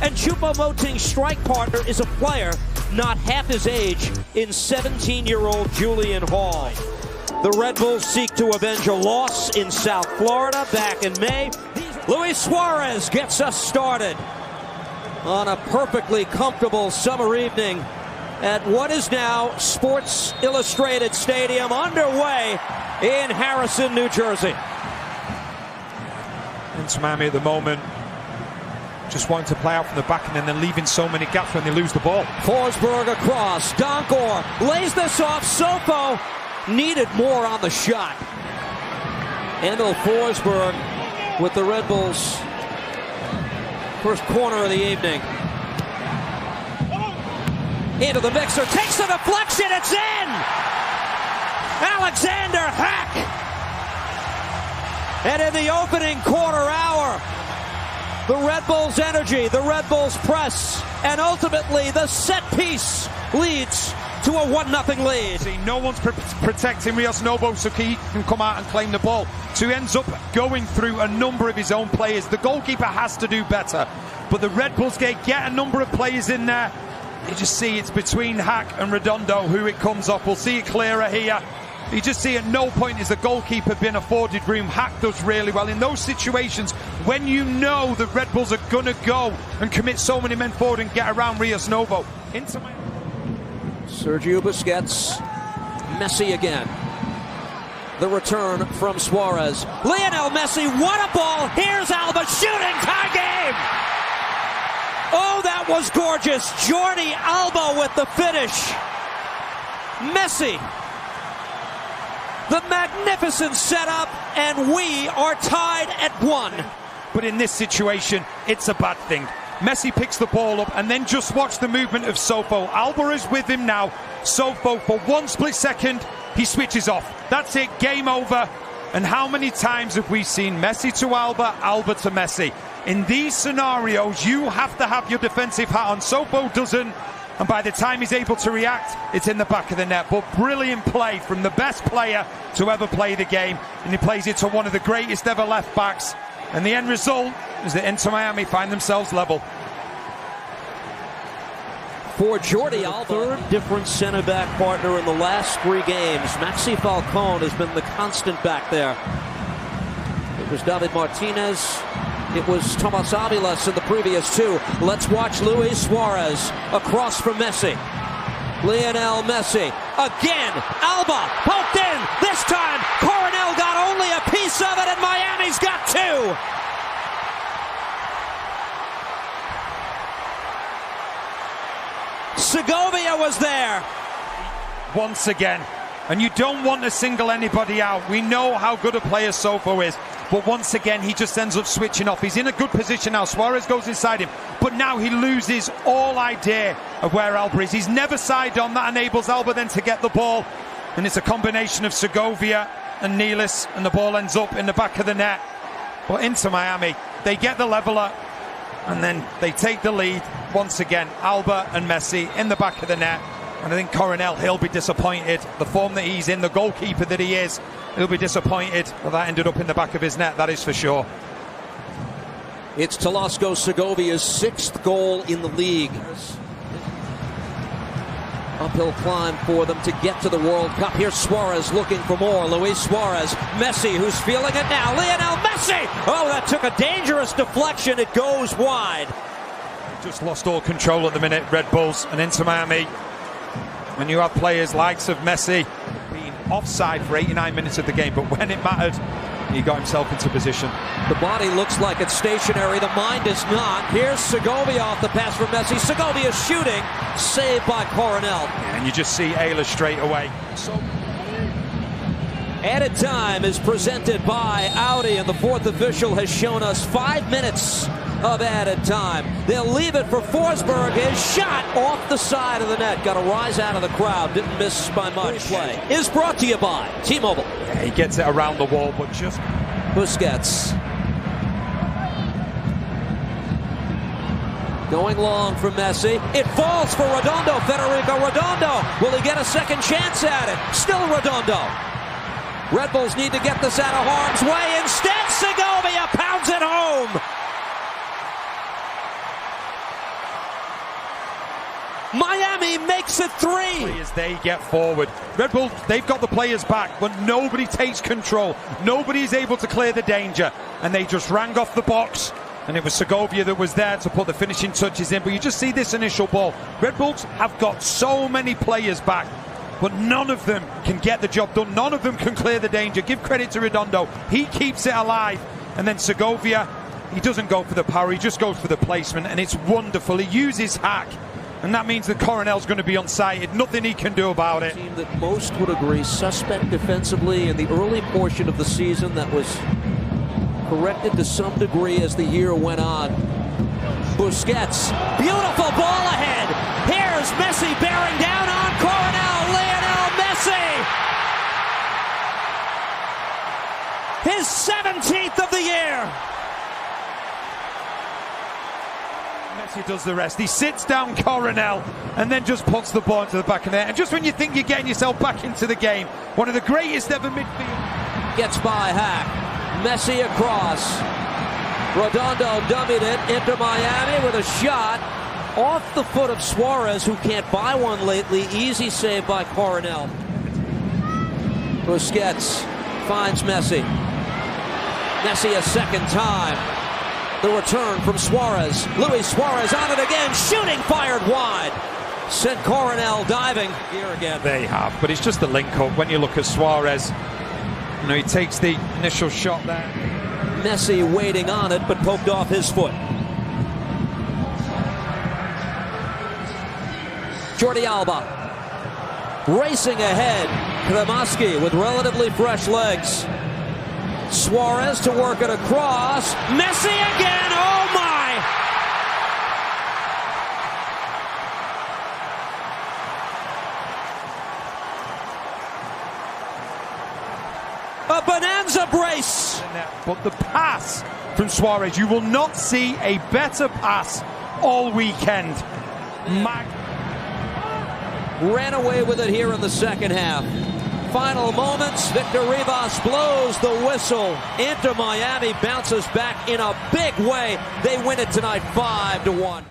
And Choupo-Moting's strike partner is a player not half his age in 17-year-old Julian Hall. The Red Bulls seek to avenge a loss in South Florida back in May. Luis Suarez gets us started on a perfectly comfortable summer evening at what is now Sports Illustrated Stadium, underway in Harrison, New Jersey. Into Miami at the moment, just wanting to play out from the back and then leaving so many gaps when they lose the ball. Forsberg across, Donkor lays this off, Sofo needed more on the shot. Emil Forsberg with the Red Bulls' first corner of the evening. Into the mixer, takes the deflection, it's in! Alexander Hack! And in the opening quarter hour, the Red Bulls' energy, the Red Bulls' press, and ultimately the set piece leads to a 1-0 lead. See, no one's protecting Rios Novo so he can come out and claim the ball. So he ends up going through a number of his own players. The goalkeeper has to do better. But the Red Bulls get a number of players in there. You just see it's between Hack and Redondo who it comes off. We'll see it clearer here. You just see at no point is the goalkeeper being afforded room. Hack does really well in those situations when you know the Red Bulls are going to go and commit so many men forward and get around Rios Novo. Sergio Busquets, Messi again. The return from Suarez. Lionel Messi, what a ball! Here's Alba shooting, tie game! Oh, that was gorgeous! Jordi Alba with the finish. Messi. The magnificent setup, and we are tied at 1. But in this situation, it's a bad thing. Messi picks the ball up, and then just watch the movement of Sofo. Alba is with him now. Sofo, for one split second, he switches off. That's it, game over. And how many times have we seen Messi to Alba, Alba to Messi? In these scenarios, you have to have your defensive hat on. Sofo doesn't. And by the time he's able to react, it's in the back of the net. But brilliant play from the best player to ever play the game. And he plays it to one of the greatest ever left backs. And the end result is that Inter Miami find themselves level. For Jordi Alba, third different center-back partner in the last 3 games. Maxi Falcone has been the constant back there. It was David Martinez. It was Tomas Aviles in the previous 2. Let's watch Luis Suarez across from Messi. Lionel Messi again. Alba poked in. This time Coronel got only a piece of it and Miami's got 2. Segovia was there. Once again. And you don't want to single anybody out. We know how good a player Sofo is. But once again, he just ends up switching off. He's in a good position now. Suarez goes inside him. But now he loses all idea of where Alba is. He's never side on. That enables Alba then to get the ball. And it's a combination of Segovia and Nealis. And the ball ends up in the back of the net. But Inter Miami, they get the leveler. And then they take the lead. Once again, Alba and Messi in the back of the net. And I think Coronel, he'll be disappointed. The form that he's in, the goalkeeper that he is, he'll be disappointed. But that ended up in the back of his net, that is for sure. It's Telesco Segovia's 6th goal in the league. Uphill climb for them to get to the World Cup. Here's Suarez looking for more. Luis Suarez. Messi, who's feeling it now. Lionel Messi! Oh, that took a dangerous deflection. It goes wide. Just lost all control at the minute, Red Bulls and Inter Miami. When you have players likes of Messi being offside for 89 minutes of the game, but when it mattered, he got himself into position. The body looks like it's stationary. The mind is not. Here's Segovia off the pass from Messi. Segovia shooting. Saved by Coronel. And you just see Ayla straight away. Added time is presented by Audi, and the 4th official has shown us 5 minutes of added time. They'll leave it for Forsberg. His shot off the side of the net. Got a rise out of the crowd. Didn't miss by much. Play is brought to you by T-Mobile. Yeah, he gets it around the wall, but just... Busquets. Going long for Messi. It falls for Redondo. Federico Redondo. Will he get a second chance at it? Still Redondo. Red Bulls need to get this out of harm's way. Instead, Segovia pounds it home. Miami makes it 3. As they get forward, Red Bull, they've got the players back, but nobody takes control. Nobody's able to clear the danger, and they just rang off the box. And it was Segovia that was there to put the finishing touches in. But you just see this initial ball. Red Bulls have got so many players back, but none of them can get the job done. None of them can clear the danger. Give credit to Redondo. He keeps it alive. And then Segovia, he doesn't go for the power. He just goes for the placement. And it's wonderful. He uses hack. And that means that Coronel's going to be unsighted. Nothing he can do about it. Team that most would agree suspect defensively in the early portion of the season. That was corrected to some degree as the year went on. Busquets, beautiful ball ahead. Here's Messi bearing down on Coronel. Lionel Messi, his 17th of the year. Messi does the rest. He sits down Coronel and then just puts the ball into the back of the net. And just when you think you're getting yourself back into the game, one of the greatest ever midfield. Gets by Hack. Messi across. Redondo dummied it into Miami with a shot off the foot of Suarez, who can't buy one lately. Easy save by Coronel. Busquets finds Messi. Messi a second time. The return from Suarez. Luis Suarez on it again. Shooting fired wide. Sent Coronel diving. Here again. They have, but it's just the link up. When you look at Suarez, you know, he takes the initial shot there. Messi waiting on it, but poked off his foot. Jordi Alba racing ahead. Kremasky with relatively fresh legs. Suarez to work it across. Messi again. Oh my! A bonanza brace. But the pass from Suarez, you will not see a better pass all weekend. Ran away with it here in the second half. Final moments, Victor Rivas blows the whistle. Inter Miami bounces back in a big way. They win it tonight 5-1.